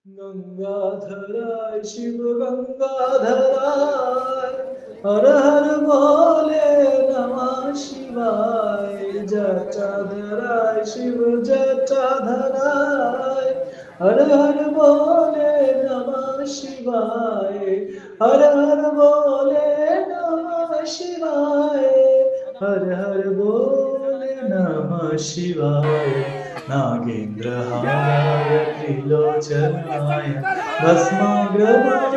गंगाधराय शिव गंगाधराय हर हर भोले नमः शिवाय जटाधराय शिव जटाधराय हर हर भोले नमः शिवाय हर हर भोले नमः शिवाय हर हर भोले नमः शिवाय नागेन्द्रहाराय त्रिलोचनाय भस्माग्रहाय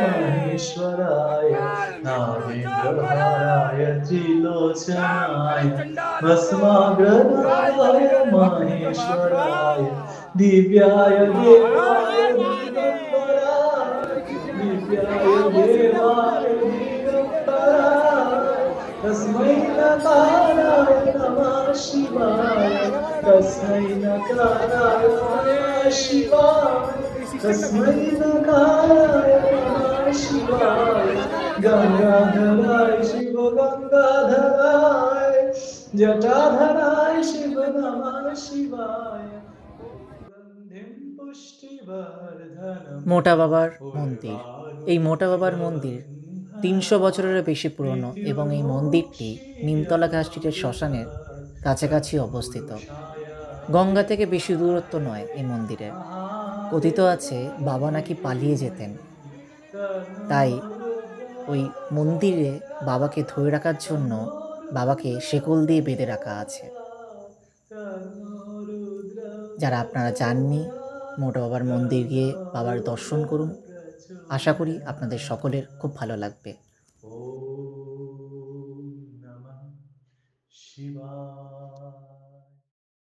महेश्वराय नागेन्द्रहाराय त्रिलोचनाय भस्माग्रहाय महेश्वराय दिव्याय देवाय दिगंबराय दिव्याय देवाय दिगंबराय तस्मै नकाराय नमः शिवाय तस्मै नकाराय नमः शिवाय तस्मै नकाराय नमः शिवाय गंगाधराय शिव गंगाधराय जटाधराय शिव नमः शिवाय गंधिं पुष्टिवर्धनम् মোটা বাবার মন্দির। এই মোটা বাবার মন্দির ৩০০ বছরেরও বেশি পুরনো এবং এই মন্দিরটি নিমতলা ঘাট স্ট্রিটের শ্মশানের কাছাকাছি অবস্থিত। গঙ্গা থেকে বেশি দূরত্ব নয় এই মন্দিরে। কথিত আছে বাবা নাকি পালিয়ে যেতেন, তাই ওই মন্দিরে বাবাকে ধরে রাখার জন্য বাবাকে শেকল দিয়ে বেঁধে রাখা আছে। যারা আপনারা যাননি, মোটা বাবার মন্দির গিয়ে বাবার দর্শন করুন। আশা করি আপনাদের সকলের খুব ভালো লাগবে।